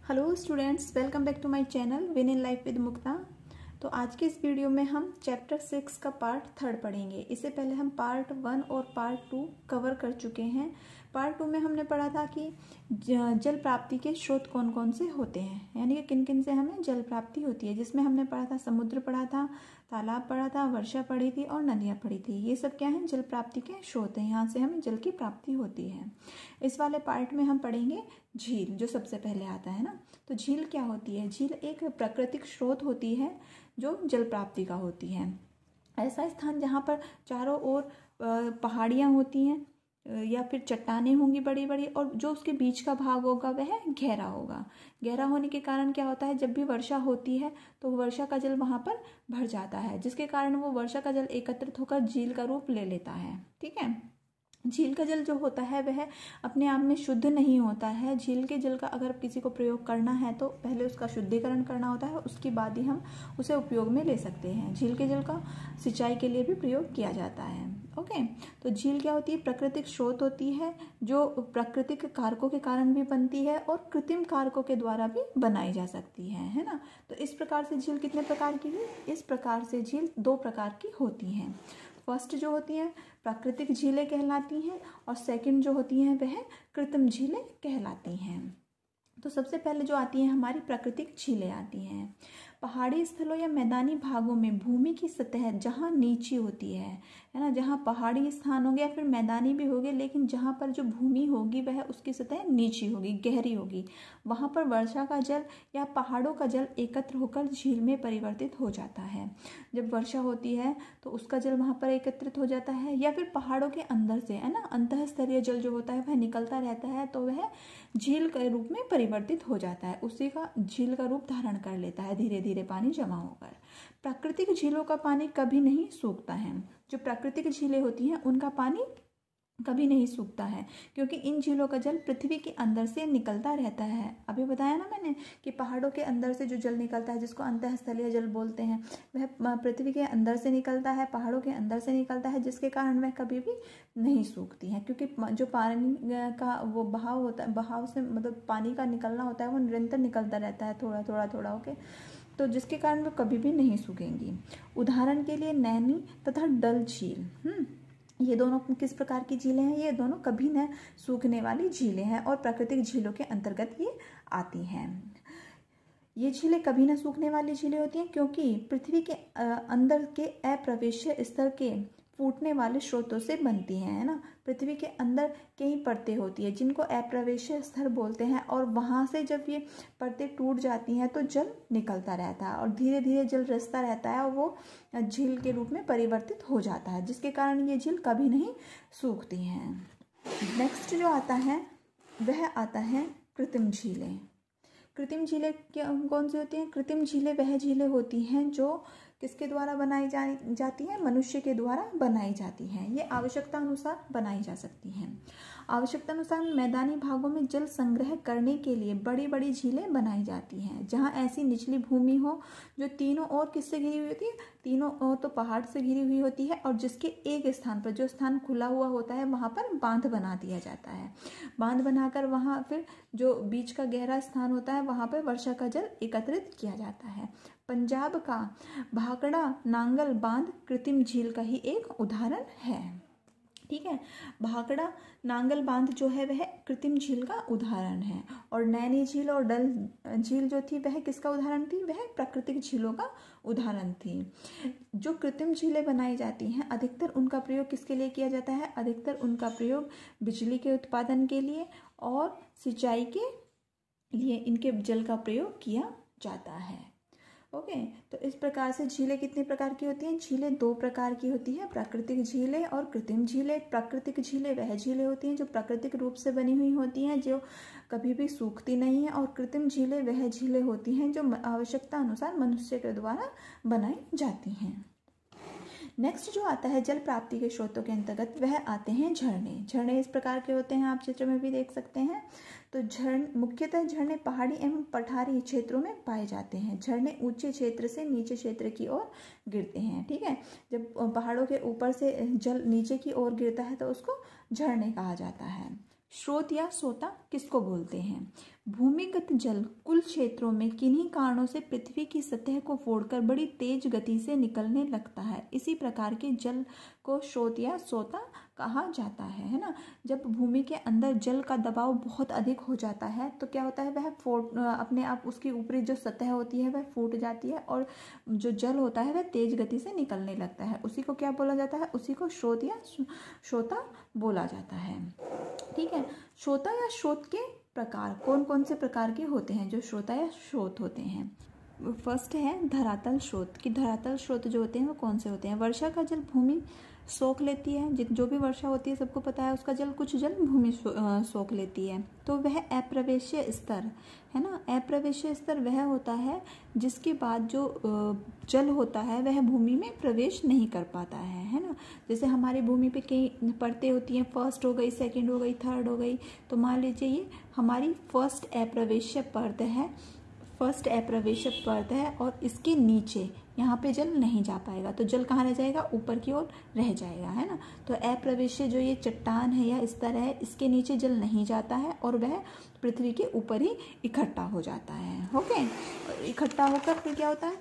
Hello students, welcome back to my channel win in life with Mukta. तो आज के इस वीडियो में हम चैप्टर 6 का पार्ट 3 पढ़ेंगे। इससे पहले हम पार्ट 1 और पार्ट 2 कवर कर चुके हैं। पार्ट 2 में हमने पढ़ा था कि जल प्राप्ति के स्रोत कौन कौन से होते हैं, यानी कि किन किन से हमें जल प्राप्ति होती है, जिसमें हमने पढ़ा था समुद्र पढ़ा था, तालाब पढ़ा था, वर्षा पढ़ी थी और नदियाँ पढ़ी थी। ये सब क्या है, जल प्राप्ति के स्रोत हैं, यहाँ से हमें जल की प्राप्ति होती है। इस वाले पार्ट में हम पढ़ेंगे झील, जो सबसे पहले आता है ना। तो झील क्या होती है? झील एक प्राकृतिक स्रोत होती है जो जल प्राप्ति का होती है। ऐसा स्थान जहाँ पर चारों ओर पहाड़ियाँ होती हैं या फिर चट्टानें होंगी बड़ी बड़ी, और जो उसके बीच का भाग होगा वह गहरा होगा। गहरा होने के कारण क्या होता है, जब भी वर्षा होती है तो वर्षा का जल वहाँ पर भर जाता है, जिसके कारण वो वर्षा का जल एकत्रित होकर झील का रूप ले लेता है। ठीक है। झील का जल जो होता है वह अपने आप में शुद्ध नहीं होता है। झील के जल का अगर किसी को प्रयोग करना है तो पहले उसका शुद्धिकरण करना होता है, उसके बाद ही हम उसे उपयोग में ले सकते हैं। झील के जल का सिंचाई के लिए भी प्रयोग किया जाता है। ओके, तो झील क्या होती है? प्राकृतिक स्रोत होती है जो प्राकृतिक कारकों के कारण भी बनती है और कृत्रिम कारकों के द्वारा भी बनाई जा सकती है ना। तो इस प्रकार से झील कितने प्रकार की हुई? इस प्रकार से झील 2 प्रकार की होती हैं। फर्स्ट जो होती हैं प्राकृतिक झीलें कहलाती हैं और सेकंड जो होती हैं वह कृत्रिम झीलें कहलाती हैं। तो सबसे पहले जो आती हैं हमारी प्राकृतिक झीलें आती हैं। पहाड़ी स्थलों या मैदानी भागों में भूमि की सतह जहाँ नीची होती है ना, जहाँ पहाड़ी स्थान होंगे या फिर मैदानी भी होंगे, लेकिन जहाँ पर जो भूमि होगी वह उसकी सतह नीची होगी, गहरी होगी, वहाँ पर वर्षा का जल या पहाड़ों का जल एकत्र होकर झील में परिवर्तित हो जाता है। जब वर्षा होती है तो उसका जल वहाँ पर एकत्रित हो जाता है, या फिर पहाड़ों के अंदर से है ना, अंतःस्तरीय जल जो होता है वह निकलता रहता है, तो वह झील के रूप में परिवर्तित हो जाता है, उसी का झील का रूप धारण कर लेता है धीरे धीरे पानी जमा होकर। प्राकृतिक झीलों का पानी कभी नहीं सूखता है। जो प्राकृतिक झीलें होती हैं उनका पानी कभी नहीं सूखता है, क्योंकि इन झीलों का जल पृथ्वी के अंदर से निकलता रहता है। अभी बताया ना मैंने कि पहाड़ों के अंदर से जो जल निकलता है, जिसको अंतःस्थलीय जल बोलते हैं, वह पृथ्वी के अंदर से निकलता है, पहाड़ों के अंदर से निकलता है, जिसके कारण वह कभी भी नहीं सूखती हैं, क्योंकि जो पानी का वो बहाव होता है, बहाव से मतलब पानी का निकलना होता है, वो निरंतर निकलता रहता है, थोड़ा थोड़ा थोड़ा ओके, तो जिसके कारण वो कभी भी नहीं सूखेंगी। उदाहरण के लिए नैनी तथा डल झील, ये दोनों किस प्रकार की झीलें हैं? ये दोनों कभी न सूखने वाली झीलें हैं और प्राकृतिक झीलों के अंतर्गत ये आती हैं। ये झीलें कभी न सूखने वाली झीलें होती हैं क्योंकि पृथ्वी के अंदर के अप्रवेश्य स्तर के फूटने वाले स्रोतों से बनती हैं, है ना। पृथ्वी के अंदर कई परतें होती है जिनको अप्रवेश्य स्तर बोलते हैं, और वहाँ से जब ये परतें टूट जाती हैं तो जल निकलता रहता है और धीरे धीरे जल रिसता रहता है और वो झील के रूप में परिवर्तित हो जाता है, जिसके कारण ये झील कभी नहीं सूखती हैं। नेक्स्ट जो आता है वह आता है कृत्रिम झीलें। कृत्रिम झीलें कौन सी होती हैं? कृत्रिम झीलें वह झीलें होती हैं जो किसके द्वारा बनाई जाती हैं? मनुष्य के द्वारा बनाई जाती हैं। ये आवश्यकता अनुसार बनाई जा सकती हैं। आवश्यकता अनुसार मैदानी भागों में जल संग्रह करने के लिए बड़ी बड़ी झीलें बनाई जाती हैं, जहाँ ऐसी निचली भूमि हो जो तीनों ओर किससे घिरी हुई होती है? तीनों ओर तो पहाड़ से घिरी हुई होती है, और जिसके एक स्थान पर, जो स्थान खुला हुआ होता है, वहाँ पर बांध बना दिया जाता है। बांध बनाकर वहाँ फिर जो बीच का गहरा स्थान होता है वहाँ पर वर्षा का जल एकत्रित किया जाता है। पंजाब का भाखड़ा नांगल बांध कृत्रिम झील का ही एक उदाहरण है। ठीक है, भाखड़ा नांगल बांध जो है वह कृत्रिम झील का उदाहरण है, और नैनी झील और डल झील जो थी वह किसका उदाहरण थी? वह प्राकृतिक झीलों का उदाहरण थी। जो कृत्रिम झीलें बनाई जाती हैं अधिकतर उनका प्रयोग किसके लिए किया जाता है? अधिकतर उनका प्रयोग बिजली के उत्पादन के लिए और सिंचाई के लिए इनके जल का प्रयोग किया जाता है। ओके, तो इस प्रकार से झीलें कितने प्रकार की होती हैं? झीलें 2 प्रकार की होती हैं, प्राकृतिक झीलें और कृत्रिम झीलें। प्राकृतिक झीलें वह झीलें होती हैं जो प्राकृतिक रूप से बनी हुई होती हैं, जो कभी भी सूखती नहीं है, और कृत्रिम झीलें वह झीलें होती हैं जो आवश्यकता अनुसार मनुष्य के द्वारा बनाई जाती हैं। नेक्स्ट जो आता है जल प्राप्ति के स्रोतों के अंतर्गत वह आते हैं झरने। झरने इस प्रकार के होते हैं, आप चित्र में भी देख सकते हैं। तो मुख्यतः झरने पहाड़ी एवं पठारी क्षेत्रों में पाए जाते हैं। झरने ऊंचे क्षेत्र से नीचे क्षेत्र की ओर गिरते हैं। ठीक है, जब पहाड़ों के ऊपर से जल नीचे की ओर गिरता है तो उसको झरने कहा जाता है। स्रोत या सोता किसको बोलते हैं? भूमिगत जल कुल क्षेत्रों में किन्हीं कारणों से पृथ्वी की सतह को फोड़कर बड़ी तेज गति से निकलने लगता है। इसी प्रकार के जल को स्रोत या सोता कहा जाता है ना। जब भूमि के अंदर जल का दबाव बहुत अधिक हो जाता है तो क्या होता है, वह अपने आप उसकी ऊपरी जो सतह होती है वह फूट जाती है और जो जल होता है वह तेज गति से निकलने लगता है। उसी को क्या बोला जाता है? उसी को स्रोत या सोता बोला जाता है। ठीक है। सोता या स्रोत के प्रकार कौन कौन से प्रकार के होते हैं जो श्रोता या स्रोत होते हैं? फर्स्ट है धरातल स्रोत। कि धरातल स्रोत जो होते हैं वो कौन से होते हैं? वर्षा का जल भूमि सोख लेती है। जो भी वर्षा होती है सबको पता है उसका जल, कुछ जल भूमि सोख लेती है, तो वह अप्रवेश्य स्तर है ना। अप्रवेश्य स्तर वह होता है जिसके बाद जो जल होता है वह भूमि में प्रवेश नहीं कर पाता है ना। जैसे हमारी भूमि पे कई परतें होती हैं, फर्स्ट हो गई, सेकंड हो गई, थर्ड हो गई। तो मान लीजिए ये हमारी फर्स्ट अप्रवेश्य परत है, फर्स्ट अप्रवेश्य परत है और इसके नीचे यहाँ पे जल नहीं जा पाएगा, तो जल कहाँ रह जाएगा? ऊपर की ओर रह जाएगा, है ना। तो अप्रवेश्य जो ये चट्टान है या स्तर है, इसके नीचे जल नहीं जाता है और वह पृथ्वी के ऊपर ही इकट्ठा हो जाता है। ओके, इकट्ठा होकर फिर क्या होता है,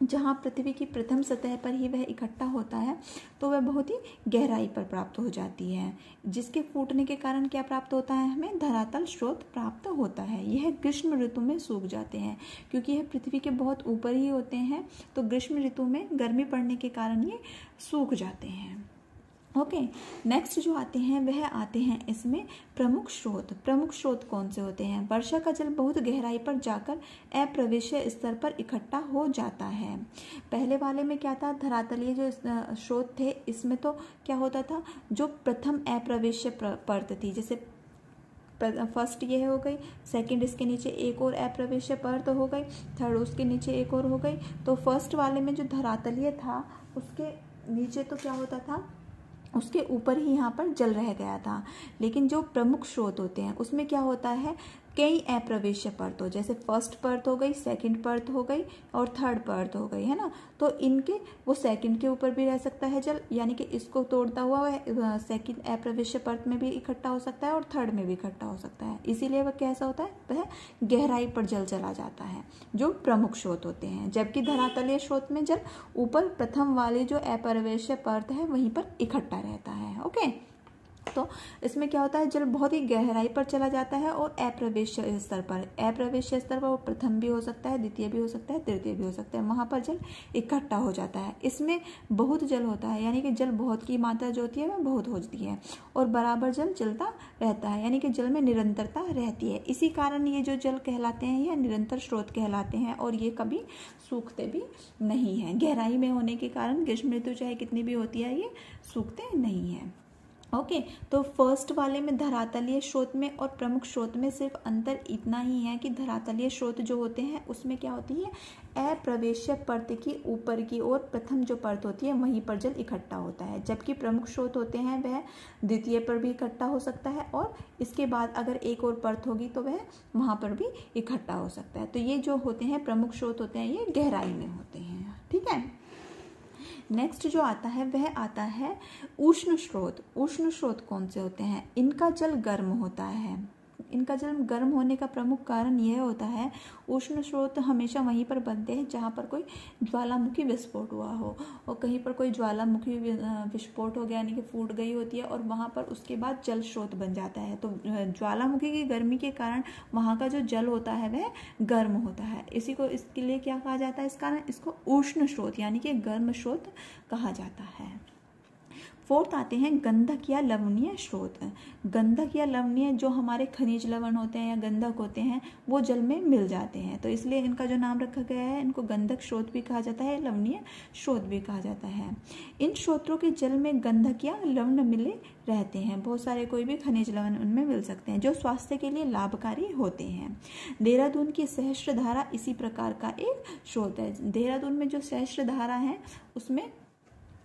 जहाँ पृथ्वी की प्रथम सतह पर ही वह इकट्ठा होता है तो वह बहुत ही गहराई पर प्राप्त हो जाती है, जिसके फूटने के कारण क्या प्राप्त होता है? हमें धरातल स्रोत प्राप्त होता है। यह ग्रीष्म ऋतु में सूख जाते हैं क्योंकि यह पृथ्वी के बहुत ऊपर ही होते हैं, तो ग्रीष्म ऋतु में गर्मी पड़ने के कारण ये सूख जाते हैं। ओके, नेक्स्ट जो आते हैं वह आते हैं इसमें प्रमुख स्रोत। प्रमुख स्रोत कौन से होते हैं? वर्षा का जल बहुत गहराई पर जाकर अप्रवेश्य स्तर पर इकट्ठा हो जाता है। पहले वाले में क्या था? धरातलीय जो स्रोत थे इसमें तो क्या होता था, जो प्रथम अप्रवेश्य परत थी, जैसे फर्स्ट ये हो गई, सेकंड इसके नीचे एक और अप्रवेश्य परत हो गई, थर्ड उसके नीचे एक और हो गई। तो फर्स्ट वाले में जो धरातलीय था उसके नीचे तो क्या होता था, उसके ऊपर ही यहाँ पर जल रह गया था। लेकिन जो प्रमुख स्रोत होते हैं उसमें क्या होता है, कई अप्रवेश्य परत हो, जैसे फर्स्ट परत हो गई, सेकंड परत हो गई और थर्ड परत हो गई, है ना। तो इनके वो सेकंड के ऊपर भी रह सकता है जल, यानी कि इसको तोड़ता हुआ वह सेकंड अप्रवेश्य परत में भी इकट्ठा हो सकता है और थर्ड में भी इकट्ठा हो सकता है। इसीलिए वह कैसा होता है, वह गहराई पर जल चला जाता है, जो प्रमुख स्रोत होते हैं। जबकि धरातलीय स्रोत में जल ऊपर प्रथम वाली जो अप्रवेश्य परत है वहीं पर इकट्ठा रहता है। ओके, तो इसमें क्या होता है, जल बहुत ही गहराई पर चला जाता है और अप्रवेश्य स्तर पर, अप्रवेश्य स्तर पर वो प्रथम भी हो सकता है, द्वितीय भी हो सकता है, तृतीय भी हो सकता है, वहां पर जल इकट्ठा हो जाता है। इसमें बहुत जल होता है, यानी कि जल बहुत की मात्रा जो होती है वह बहुत होती है और बराबर जल चलता रहता है, यानी कि जल में निरंतरता रहती है। इसी कारण ये जो जल कहलाते हैं यह निरंतर स्रोत कहलाते हैं और ये कभी सूखते भी नहीं है। गहराई में होने के कारण ग्रीष्म ऋतु चाहे कितनी भी होती है ये सूखते नहीं है। ओके, तो फर्स्ट वाले में धरातलीय स्रोत में और प्रमुख स्रोत में सिर्फ अंतर इतना ही है कि धरातलीय स्रोत जो होते हैं उसमें क्या होती है, अप्रवेश्य परत की ऊपर की ओर प्रथम जो परत होती है वहीं पर जल इकट्ठा होता है। जबकि प्रमुख स्रोत होते हैं वह द्वितीय पर भी इकट्ठा हो सकता है और इसके बाद अगर एक और परत होगी तो वह वहां पर भी इकट्ठा हो सकता है। तो ये जो होते हैं प्रमुख स्रोत होते हैं ये गहराई में होते हैं। ठीक है, नेक्स्ट जो आता है वह आता है उष्ण स्रोत। उष्ण स्रोत कौन से होते हैं? इनका जल गर्म होता है। इनका जल गर्म होने का प्रमुख कारण यह होता है, उष्ण स्रोत हमेशा वहीं पर बनते हैं जहाँ पर कोई ज्वालामुखी विस्फोट हुआ हो, और कहीं पर कोई ज्वालामुखी विस्फोट हो गया यानी कि फूट गई होती है और वहाँ पर उसके बाद जल स्रोत बन जाता है। तो ज्वालामुखी की गर्मी के कारण वहाँ का जो जल होता है वह गर्म होता है। इसी को इसके लिए क्या कहा जाता है, इस कारण इसको उष्ण स्रोत यानी कि गर्म स्रोत कहा जाता है। फोर्थ आते हैं गंधक या लवणीय स्रोत। गंधक या लवणीय जो हमारे खनिज लवण होते हैं या गंधक होते हैं वो जल में मिल जाते हैं, तो इसलिए इनका जो नाम रखा गया है, इनको गंधक स्रोत भी कहा जाता है, लवणीय स्रोत भी कहा जाता है। इन स्रोतों के जल में गंधक या लवण मिले रहते हैं। बहुत सारे कोई भी खनिज लवण उनमें मिल सकते हैं जो स्वास्थ्य के लिए लाभकारी होते हैं। देहरादून की सहस्त्रधारा इसी प्रकार का एक स्रोत है। देहरादून में जो सहस्त्रधारा है उसमें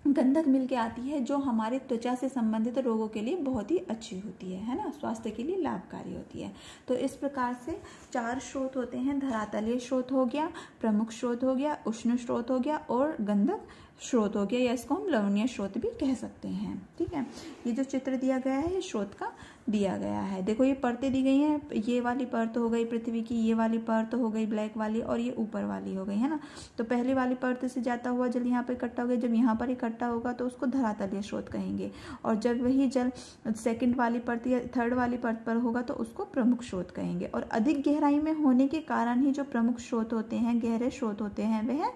गंधक मिल के आती है जो हमारे त्वचा से संबंधित रोगों के लिए बहुत ही अच्छी होती है ना, स्वास्थ्य के लिए लाभकारी होती है। तो इस प्रकार से 4 स्रोत होते हैं, धरातलीय स्रोत हो गया, प्रमुख स्रोत हो गया, उष्ण स्रोत हो गया और गंधक स्रोत हो गया, या इसको हम लवणीय स्रोत भी कह सकते हैं। ठीक है, ये जो चित्र दिया गया है ये स्रोत का दिया गया है। देखो ये परतें दी गई हैं, ये वाली परत हो गई पृथ्वी की, ये वाली परत हो गई ब्लैक वाली, और ये ऊपर वाली हो गई, है ना। तो पहली वाली परत से जाता हुआ जल यहाँ पर इकट्ठा हो गया, जब यहाँ पर इकट्ठा होगा तो उसको धरातलीय स्रोत कहेंगे, और जब वही जल सेकंड वाली परत या थर्ड वाली परत पर होगा तो उसको प्रमुख स्रोत कहेंगे। और अधिक गहराई में होने के कारण ही जो प्रमुख स्रोत होते हैं, गहरे स्रोत होते हैं, वह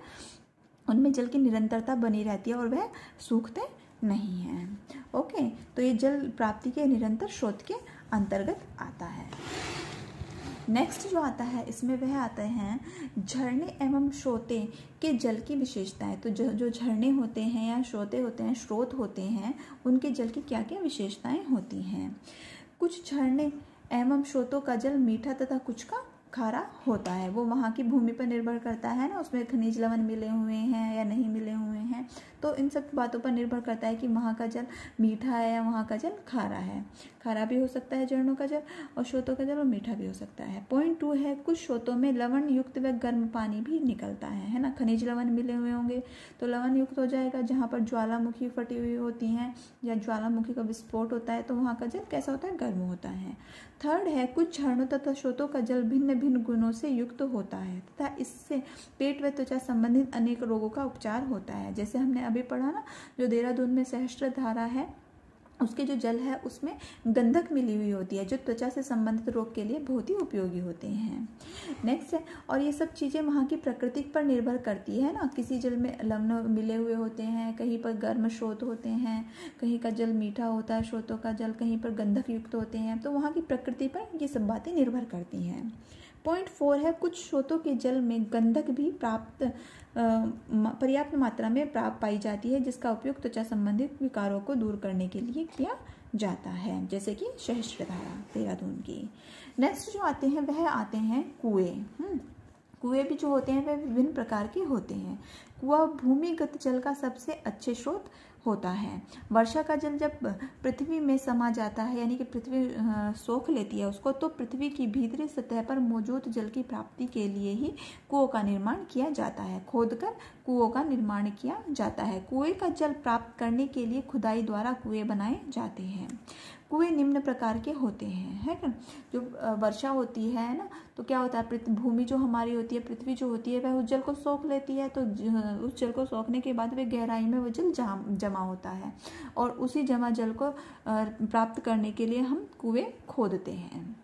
उनमें जल की निरंतरता बनी रहती है और वह सूखते नहीं हैं। ओके, तो ये जल प्राप्ति के निरंतर स्रोत के अंतर्गत आता है। नेक्स्ट जो आता है इसमें वह आते हैं झरने एवं स्रोते के जल की विशेषताएं। तो जो झरने होते हैं या स्रोते होते हैं, स्रोत होते हैं, उनके जल की क्या क्या विशेषताएं होती हैं। कुछ झरने एवं स्रोतों का जल मीठा तथा कुछ का खारा होता है। वो वहाँ की भूमि पर निर्भर करता है ना, उसमें खनिज लवण मिले हुए हैं या नहीं मिले हुए हैं, तो इन सब बातों पर निर्भर करता है कि वहाँ का जल मीठा है या वहाँ का जल खारा है। खारा भी हो सकता है झरनों का जल, और स्रोतों का जल और मीठा भी हो सकता है। पॉइंट 2 है कुछ स्रोतों में लवण युक्त व गर्म पानी भी निकलता है ना। खनिज लवण मिले हुए होंगे तो लवण युक्त हो जाएगा। जहाँ पर ज्वालामुखी फटी हुई होती हैं या ज्वालामुखी का विस्फोट होता है तो वहाँ का जल कैसा होता है, गर्म होता है। थर्ड है कुछ झरनों तथा स्रोतों का जल भिन्न भिन्न गुणों से युक्त होता है तथा इससे पेट व त्वचा संबंधित अनेक रोगों का उपचार होता है। जैसे हमने अभी पढ़ा ना, जो देहरादून में सहस्त्रधारा है उसके जो जल है उसमें गंधक मिली हुई होती है, जो त्वचा से संबंधित रोग के लिए बहुत ही उपयोगी होते हैं। नेक्स्ट है, और ये सब चीज़ें वहाँ की प्रकृति पर निर्भर करती है ना। किसी जल में लवण मिले हुए होते हैं, कहीं पर गर्म स्रोत होते हैं, कहीं का जल मीठा होता है स्रोतों का जल, कहीं पर गंधक युक्त होते हैं, तो वहाँ की प्रकृति पर ये सब बातें निर्भर करती हैं। पॉइंट 4 है कुछ स्रोतों के जल में गंधक भी पर्याप्त मात्रा में पाई जाती है, जिसका उपयोग त्वचा संबंधित विकारों को दूर करने के लिए किया जाता है, जैसे कि सहस्त्रधारा देहरादून की। नेक्स्ट जो आते हैं वह आते हैं कुएं। कुएं भी जो होते हैं वह विभिन्न प्रकार के होते हैं। कुआं भूमिगत जल का सबसे अच्छे स्रोत होता है। वर्षा का जल जब पृथ्वी में समा जाता है, यानी कि पृथ्वी सोख लेती है उसको, तो पृथ्वी की भीतरी सतह पर मौजूद जल की प्राप्ति के लिए ही कुओं का निर्माण किया जाता है। खोदकर कुओं का निर्माण किया जाता है। कुएं का जल प्राप्त करने के लिए खुदाई द्वारा कुएं बनाए जाते हैं। कुएं निम्न प्रकार के होते हैं, है ना। जो वर्षा होती है ना, तो क्या होता है, भूमि जो हमारी होती है, पृथ्वी जो होती है, वह उस जल को सोख लेती है, तो उस जल को सोखने के बाद वह गहराई में वो जल जमा होता है, और उसी जमा जल को प्राप्त करने के लिए हम कुएं खोदते हैं।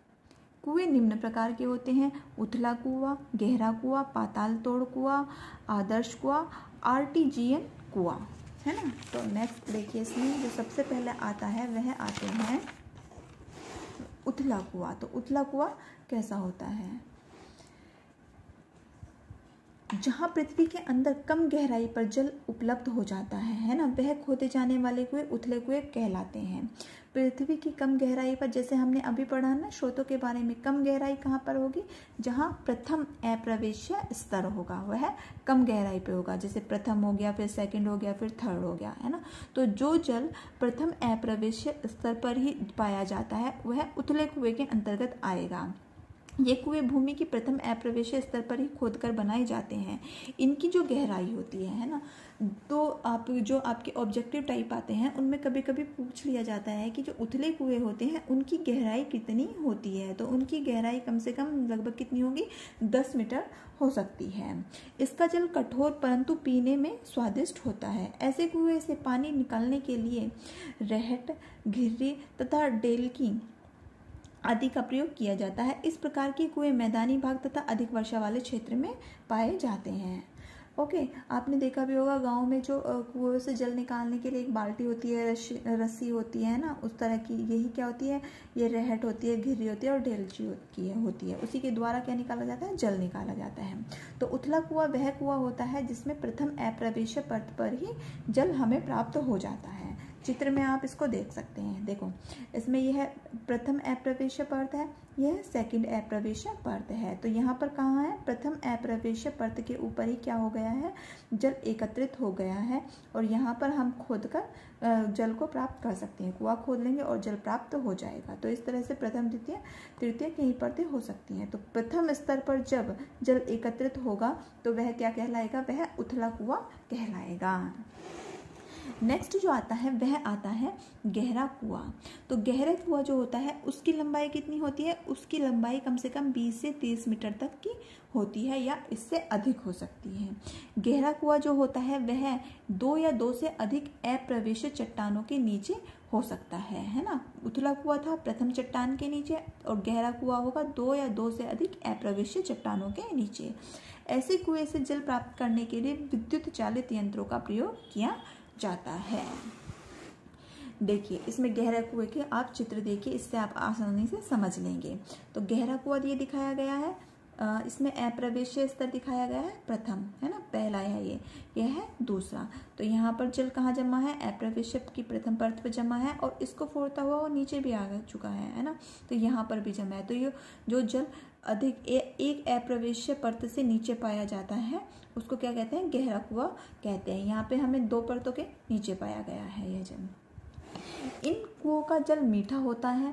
कुएं निम्न प्रकार के होते हैं: उथला कुआं, गहरा कुआं, पाताल तोड़ कुआं, आदर्श कुआं, आर्टिजियन कुआं, है ना। तो नेक्स्ट देखिए, इसमें जो सबसे पहले आता है वह आते हैं उथला कुआं। तो उथला कुआं कैसा होता है, जहाँ पृथ्वी के अंदर कम गहराई पर जल उपलब्ध हो जाता है ना, वह खोदे जाने वाले कुएं उथले कुएं कहलाते हैं। पृथ्वी की कम गहराई पर, जैसे हमने अभी पढ़ा ना स्रोतों के बारे में, कम गहराई कहाँ पर होगी, जहाँ प्रथम अप्रवेश्य स्तर होगा वह कम गहराई पे होगा। जैसे प्रथम हो गया, फिर सेकंड हो गया, फिर थर्ड हो गया, है ना। तो जो जल प्रथम अप्रवेश्य स्तर पर ही पाया जाता है वह उथले कुएं के अंतर्गत आएगा। ये कुएं भूमि की प्रथम अप्रवेश्य स्तर पर ही खोदकर बनाए जाते हैं। इनकी जो गहराई होती है ना, तो जो आपके ऑब्जेक्टिव टाइप आते हैं उनमें कभी कभी पूछ लिया जाता है कि जो उथले कुएं होते हैं उनकी गहराई कितनी होती है। तो उनकी गहराई कम से कम लगभग कितनी होगी, 10 मीटर हो सकती है। इसका जल कठोर परंतु पीने में स्वादिष्ट होता है। ऐसे कुएं से पानी निकालने के लिए रेहट, घिर्री तथा डेलकी आदि का प्रयोग किया जाता है। इस प्रकार के कुएं मैदानी भाग तथा अधिक वर्षा वाले क्षेत्र में पाए जाते हैं। ओके, आपने देखा भी होगा गांव में जो कुएं से जल निकालने के लिए एक बाल्टी होती है, रस्सी होती है ना, उस तरह की, यही क्या होती है, ये रेहट होती है, घिर्री होती है और ढेलची होती है। उसी के द्वारा क्या निकाला जाता है, जल निकाला जाता है। तो उथला कुआं वह कुआं होता है जिसमें प्रथम अप्रवेश्य परत पर ही जल हमें प्राप्त हो जाता है। चित्र में आप इसको देख सकते हैं। देखो इसमें यह है प्रथम अप्रवेश्य परत है, यह सेकंड अप्रवेश्य परत है। तो यहाँ पर कहाँ है, प्रथम अप्रवेश्य परत के ऊपर ही क्या हो गया है, जल एकत्रित हो गया है और यहाँ पर हम खोदकर जल को प्राप्त कर सकते हैं। कुआं खोद लेंगे और जल प्राप्त हो जाएगा। तो इस तरह से प्रथम द्वितीय तृतीय कई परतें हो सकती हैं। तो प्रथम स्तर पर जब जल एकत्रित होगा तो वह क्या कहलाएगा, वह उथला कुआं कहलाएगा। नेक्स्ट जो आता है वह आता है गहरा कुआं। तो गहरा कुआं जो होता है उसकी लंबाई कितनी होती है, उसकी लंबाई कम से कम 20 से 30 मीटर तक की होती है या इससे अधिक हो सकती है। गहरा कुआं जो होता है वह 2 या 2 से अधिक अप्रवेश्य चट्टानों के नीचे हो सकता है ना। उथला कुआं था प्रथम चट्टान के नीचे और गहरा कुआं होगा 2 या 2 से अधिक अप्रवेश्य चट्टानों के नीचे। ऐसे कुएं से जल प्राप्त करने के लिए विद्युत चालित यंत्रों का प्रयोग किया जाता है। देखिए इसमें गहरा कुएं के आप चित्र देखिए, इससे आप आसानी से समझ लेंगे। तो गहरा कुआं ये दिखाया गया है, इसमें अप्रवेश्य स्तर दिखाया गया है प्रथम, है ना, पहला है यह है दूसरा। तो यहाँ पर जल कहाँ जमा है, अप्रवेश्य की प्रथम परत पर जमा है और इसको फोड़ता हुआ वो नीचे भी आ चुका है ना। तो यहाँ पर भी जमा है। तो ये जो जल अधिक एक अप्रवेश्य परत से नीचे पाया जाता है उसको क्या कहते हैं, गहरा कुआं कहते हैं। यहाँ पे हमें 2 परतों के नीचे पाया गया है यह जल। इन कुओं का जल मीठा होता है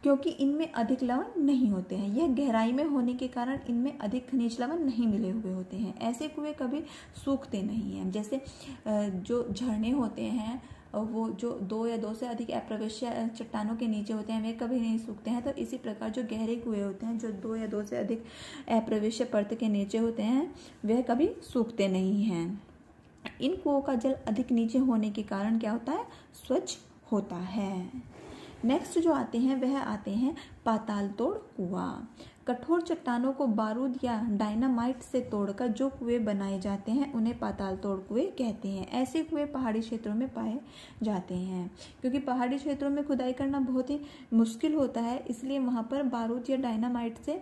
क्योंकि इनमें अधिक लवण नहीं होते हैं। यह गहराई में होने के कारण इनमें अधिक खनिज लवण नहीं मिले हुए होते हैं। ऐसे कुएं कभी सूखते नहीं हैं। जैसे जो झरने होते हैं वो जो 2 या 2 से अधिक अप्रवेश्य चट्टानों के नीचे होते हैं वे कभी नहीं सूखते हैं। तो इसी प्रकार जो गहरे कुएं होते हैं जो 2 या 2 से अधिक अप्रवेश्य परत के नीचे होते हैं वह कभी सूखते नहीं हैं। इन कुओं का जल अधिक नीचे होने के कारण क्या होता है, स्वच्छ होता है। नेक्स्ट जो आते हैं वह आते हैं पाताल तोड़ कुआं। कठोर चट्टानों को बारूद या डायनामाइट से तोड़कर जो कुएं बनाए जाते हैं उन्हें पाताल तोड़ कुएं कहते हैं। ऐसे कुएं पहाड़ी क्षेत्रों में पाए जाते हैं क्योंकि पहाड़ी क्षेत्रों में खुदाई करना बहुत ही मुश्किल होता है, इसलिए वहां पर बारूद या डायनामाइट से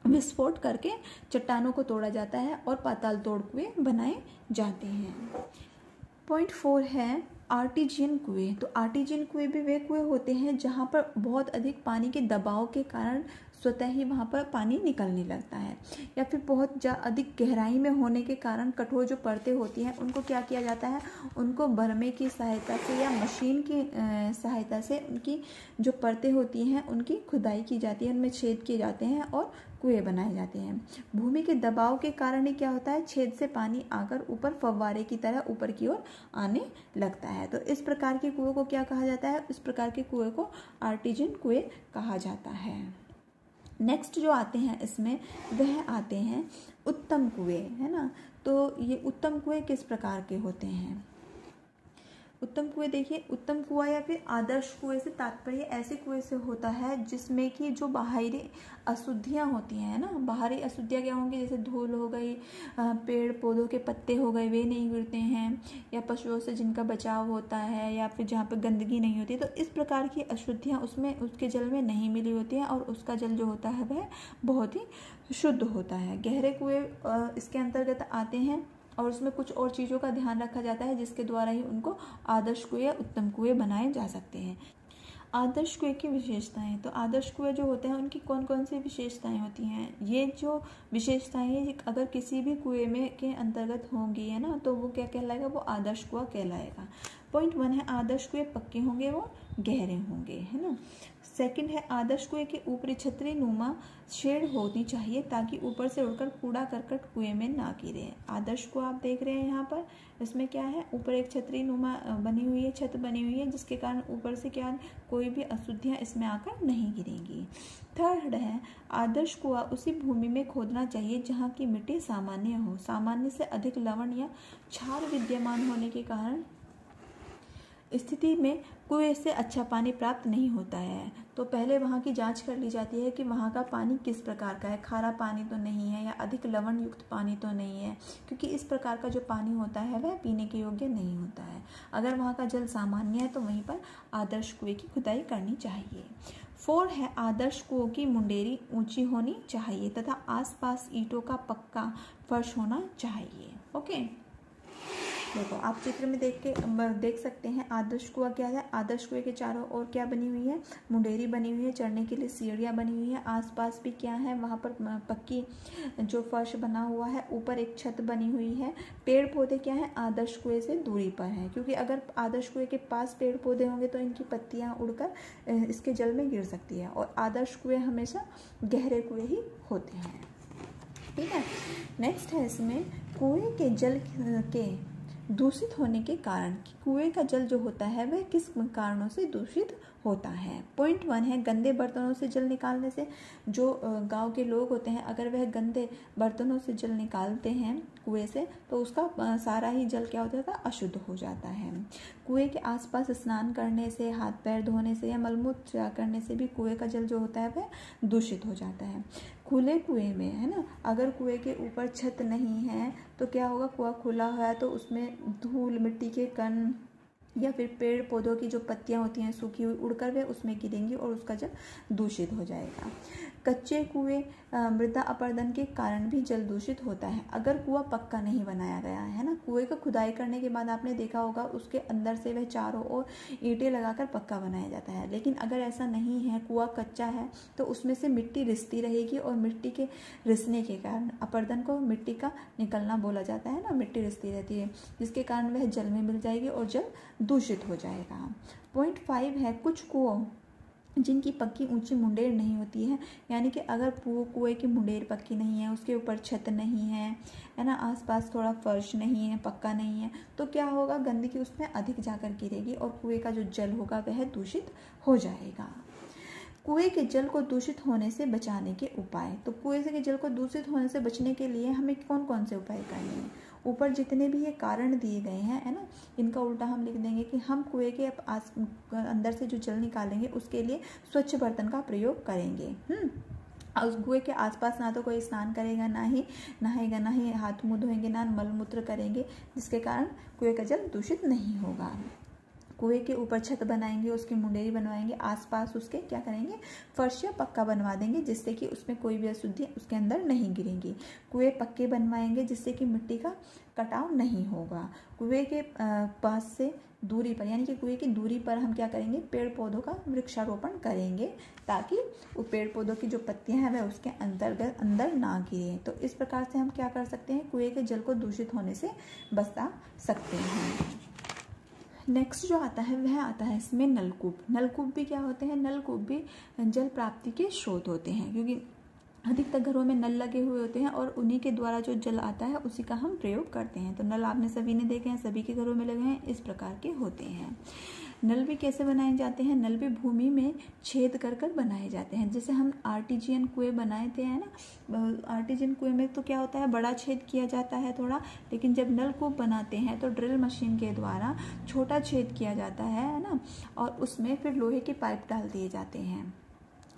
विस्फोट करके चट्टानों को तोड़ा जाता है और पाताल तोड़ कुएं बनाए जाते हैं। पॉइंट 4 है आर्टिजियन कुएं। तो आर्टिजियन कुएं भी वे कुएं होते हैं जहां पर बहुत अधिक पानी के दबाव के कारण स्वतः ही वहां पर पानी निकलने लगता है या फिर बहुत अधिक गहराई में होने के कारण कठोर जो परतें होती हैं उनको क्या किया जाता है, उनको बरमे की सहायता से या मशीन की सहायता से उनकी जो परतें होती हैं उनकी खुदाई की जाती है, उनमें छेद किए जाते हैं और कुएं बनाए जाते हैं। भूमि के दबाव के कारण ही क्या होता है, छेद से पानी आकर ऊपर फव्वारे की तरह ऊपर की ओर आने लगता है। तो इस प्रकार के कुएं को क्या कहा जाता है, इस प्रकार के कुएं को आर्टिजियन कुएं कहा जाता है। नेक्स्ट जो आते हैं इसमें वह आते हैं उत्तम कुएं, है ना। तो ये उत्तम कुएं किस प्रकार के होते हैं, उत्तम कुएं देखिए, उत्तम कुआं या फिर आदर्श कुएं से तात्पर्य ऐसे कुएं से होता है जिसमें कि जो बाहरी अशुद्धियां होती हैं ना, बाहरी अशुद्धियां क्या होंगी, जैसे धूल हो गई, पेड़ पौधों के पत्ते हो गए वे नहीं गिरते हैं, या पशुओं से जिनका बचाव होता है, या फिर जहाँ पर गंदगी नहीं होती, तो इस प्रकार की अशुद्धियाँ उसमें उसके जल में नहीं मिली होती हैं और उसका जल जो होता है वह बहुत ही शुद्ध होता है। गहरे कुएं इसके अंतर्गत आते हैं और उसमें कुछ और चीज़ों का ध्यान रखा जाता है जिसके द्वारा ही उनको आदर्श कुएं या उत्तम कुएं बनाए जा सकते हैं। आदर्श कुएं की विशेषताएं, तो आदर्श कुएं जो होते हैं उनकी कौन कौन सी विशेषताएं होती हैं, ये जो विशेषताएं हैं अगर किसी भी कुएं में के अंतर्गत होंगी, है ना, तो वो क्या कहलाएगा, वो आदर्श कुआं कहलाएगा। पॉइंट 1 है आदर्श कुएं पक्के होंगे, वो गहरे होंगे, है ना। सेकंड है आदर्श कुएं के ऊपरी छतरी नुमा शेड होनी चाहिए ताकि ऊपर से उड़कर कूड़ा करकट कुएं में ना गिरे। आदर्श कुआं आप देख रहे हैं यहाँ पर, इसमें क्या है, ऊपर एक छतरी नुमा बनी हुई है, छत बनी हुई है, जिसके कारण ऊपर से क्या कोई भी अशुद्धियाँ इसमें आकर नहीं गिरेंगी। थर्ड है आदर्श कुआं उसी भूमि में खोदना चाहिए जहाँ की मिट्टी सामान्य हो, सामान्य से अधिक लवण या क्षार विद्यमान होने के कारण स्थिति में कुएं से अच्छा पानी प्राप्त नहीं होता है। तो पहले वहाँ की जांच कर ली जाती है कि वहाँ का पानी किस प्रकार का है, खारा पानी तो नहीं है या अधिक लवण युक्त पानी तो नहीं है, क्योंकि इस प्रकार का जो पानी होता है वह पीने के योग्य नहीं होता है। अगर वहाँ का जल सामान्य है तो वहीं पर आदर्श कुएं की खुदाई करनी चाहिए। 4 है आदर्श कुओं की मुंडेरी ऊंची होनी चाहिए तथा आसपास ईंटों का पक्का फर्श होना चाहिए। ओके, देखो आप चित्र में देख सकते हैं आदर्श कुआं क्या है। आदर्श कुएं के चारों ओर क्या बनी हुई है, मुंडेरी बनी हुई है, चढ़ने के लिए सीढ़ियाँ बनी हुई है, आसपास भी क्या है, वहाँ पर पक्की जो फर्श बना हुआ है, ऊपर एक छत बनी हुई है। पेड़ पौधे क्या है, आदर्श कुएं से दूरी पर है, क्योंकि अगर आदर्श कुएं के पास पेड़ पौधे होंगे तो इनकी पत्तियाँ उड़कर इसके जल में गिर सकती है, और आदर्श कुएं हमेशा गहरे कुएं ही होते हैं। ठीक है, नेक्स्ट है इसमें कुएं के जल के दूषित होने के कारण, कि कुएं का जल जो होता है वह किस कारणों से दूषित होता है। पॉइंट 1 है गंदे बर्तनों से जल निकालने से। जो गांव के लोग होते हैं अगर वह गंदे बर्तनों से जल निकालते हैं कुएं से तो उसका सारा ही जल क्या हो जाता है, अशुद्ध हो जाता है। कुएं के आसपास स्नान करने से, हाथ पैर धोने से या मलमूत्र करने से भी कुएं का जल जो होता है वह दूषित हो जाता है। खुले कुएं में है ना, अगर कुएं के ऊपर छत नहीं है तो क्या होगा, कुआं खुला है तो उसमें धूल, मिट्टी के कण या फिर पेड़ पौधों की जो पत्तियां होती हैं सूखी हुई उड़कर वे उसमें गिरेंगी और उसका जल दूषित हो जाएगा। कच्चे कुएं मृदा अपरदन के कारण भी जल दूषित होता है। अगर कुआं पक्का नहीं बनाया गया है ना, कुएं को खुदाई करने के बाद आपने देखा होगा उसके अंदर से वह चारों ओर ईंटें लगाकर पक्का बनाया जाता है, लेकिन अगर ऐसा नहीं है, कुआं कच्चा है, तो उसमें से मिट्टी रिसती रहेगी और मिट्टी के रिसने के कारण, अपरदन को मिट्टी का निकलना बोला जाता है ना, मिट्टी रिसती रहती है, जिसके कारण वह जल में मिल जाएगी और जल दूषित हो जाएगा। पॉइंट 5 है कुछ कुओं जिनकी पक्की ऊंची मुंडेर नहीं होती है, यानी कि अगर कुएं की मुंडेर पक्की नहीं है, उसके ऊपर छत नहीं है ना, आसपास थोड़ा फर्श नहीं है, पक्का नहीं है, तो क्या होगा, गंदगी उसमें अधिक जाकर गिरेगी और कुएं का जो जल होगा वह दूषित हो जाएगा। कुएं के जल को दूषित होने से बचाने के उपाय। तो कुएं के जल को दूषित होने से बचने के लिए हमें कौन कौन से उपाय करने हैं। ऊपर जितने भी ये कारण दिए गए हैं है ना, इनका उल्टा हम लिख देंगे कि हम कुएं के अंदर से जो जल निकालेंगे उसके लिए स्वच्छ बर्तन का प्रयोग करेंगे। उस कुएं के आसपास ना तो कोई स्नान करेगा, ना ही नहाएगा, ना ही हाथ मुँह धोएंगे, ना मलमूत्र करेंगे, जिसके कारण कुएं का जल दूषित नहीं होगा। कुएं के ऊपर छत बनाएंगे, उसकी मुंडेरी बनवाएंगे, आसपास उसके क्या करेंगे, फर्श या पक्का बनवा देंगे, जिससे कि उसमें कोई भी अशुद्धि उसके अंदर नहीं गिरेंगी। कुएं पक्के बनवाएंगे जिससे कि मिट्टी का कटाव नहीं होगा। कुएं के पास से दूरी पर, यानी कि कुएं की दूरी पर हम क्या करेंगे, पेड़ पौधों का वृक्षारोपण करेंगे, ताकि वो पेड़ पौधों की जो पत्तियां हैं वह उसके अंदर ना गिरे। तो इस प्रकार से हम क्या कर सकते हैं, कुएं के जल को दूषित होने से बचा सकते हैं। नेक्स्ट जो आता है वह आता है इसमें नलकूप। नलकूप भी क्या होते हैं, नलकूप भी जल प्राप्ति के स्रोत होते हैं, क्योंकि अधिकतर घरों में नल लगे हुए होते हैं और उन्हीं के द्वारा जो जल आता है उसी का हम प्रयोग करते हैं। तो नल आपने सभी ने देखे हैं, सभी के घरों में लगे हैं, इस प्रकार के होते हैं। नल भी कैसे बनाए जाते हैं, नल भी भूमि में छेद कर कर बनाए जाते हैं। जैसे हम आर्टिजियन कुएं बनाए थे है ना, आर्टिजियन कुएं में तो क्या होता है, बड़ा छेद किया जाता है थोड़ा, लेकिन जब नलकूप बनाते हैं तो ड्रिल मशीन के द्वारा छोटा छेद किया जाता है ना, और उसमें फिर लोहे के पाइप डाल दिए जाते हैं,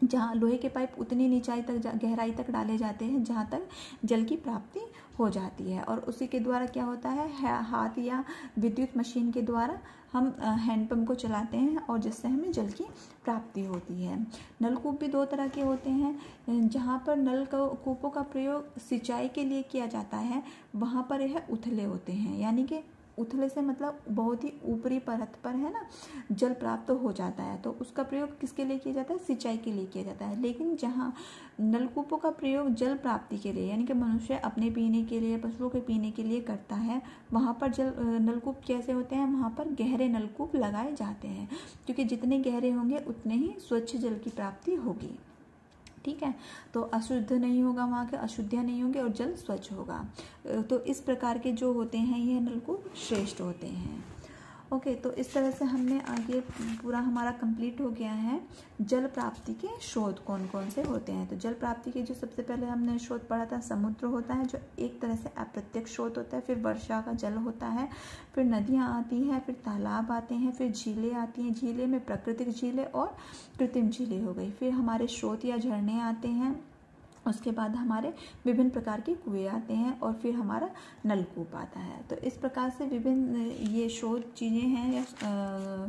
जहाँ लोहे के पाइप उतनी नीचाई तक गहराई तक डाले जाते हैं जहाँ तक जल की प्राप्ति हो जाती है, और उसी के द्वारा क्या होता है, हाथ या विद्युत मशीन के द्वारा हम हैंडपम्प को चलाते हैं और जिससे हमें जल की प्राप्ति होती है। नलकूप भी दो तरह के होते हैं। जहाँ पर नलकूपों का प्रयोग सिंचाई के लिए किया जाता है वहाँ पर यह उथले होते हैं, यानी कि उथले से मतलब बहुत ही ऊपरी परत पर है ना जल प्राप्त हो जाता है, तो उसका प्रयोग किसके लिए किया जाता है, सिंचाई के लिए किया जाता है। लेकिन जहाँ नलकूपों का प्रयोग जल प्राप्ति के लिए, यानी कि मनुष्य अपने पीने के लिए, पशुओं के पीने के लिए करता है, वहाँ पर नलकूप कैसे होते हैं, वहाँ पर गहरे नलकूप लगाए जाते हैं, क्योंकि जितने गहरे होंगे उतने ही स्वच्छ जल की प्राप्ति होगी। ठीक है, तो अशुद्ध नहीं होगा, वहाँ के अशुद्धियाँ नहीं होंगी और जल स्वच्छ होगा। तो इस प्रकार के जो होते हैं ये नलकूप श्रेष्ठ होते हैं। ओके, तो इस तरह से हमने आगे पूरा हमारा कंप्लीट हो गया है। जल प्राप्ति के स्रोत कौन कौन से होते हैं। तो जल प्राप्ति के जो सबसे पहले हमने स्रोत पढ़ा था, समुद्र होता है जो एक तरह से अप्रत्यक्ष स्रोत होता है, फिर वर्षा का जल होता है, फिर नदियाँ आती हैं, फिर तालाब आते हैं, फिर झीलें आती हैं, झीलें में प्राकृतिक झीलें और कृत्रिम झीलें हो गई, फिर हमारे स्रोत या झरने आते हैं, उसके बाद हमारे विभिन्न प्रकार के कुएं आते हैं और फिर हमारा नलकूप आता है। तो इस प्रकार से विभिन्न ये स्रोत चीज़ें हैं या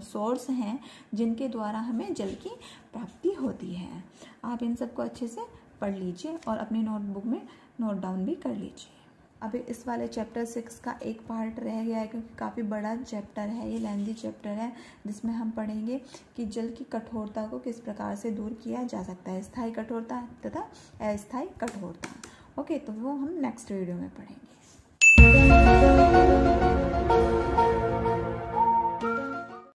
सोर्स हैं जिनके द्वारा हमें जल की प्राप्ति होती है। आप इन सबको अच्छे से पढ़ लीजिए और अपनी नोटबुक में नोट डाउन भी कर लीजिए। अभी इस वाले चैप्टर 6 का एक पार्ट रह गया है, क्योंकि काफ़ी बड़ा चैप्टर है, ये लेंथी चैप्टर है, जिसमें हम पढ़ेंगे कि जल की कठोरता को किस प्रकार से दूर किया जा सकता है, स्थायी कठोरता तथा अस्थायी कठोरता। ओके, तो वो हम नेक्स्ट वीडियो में पढ़ेंगे।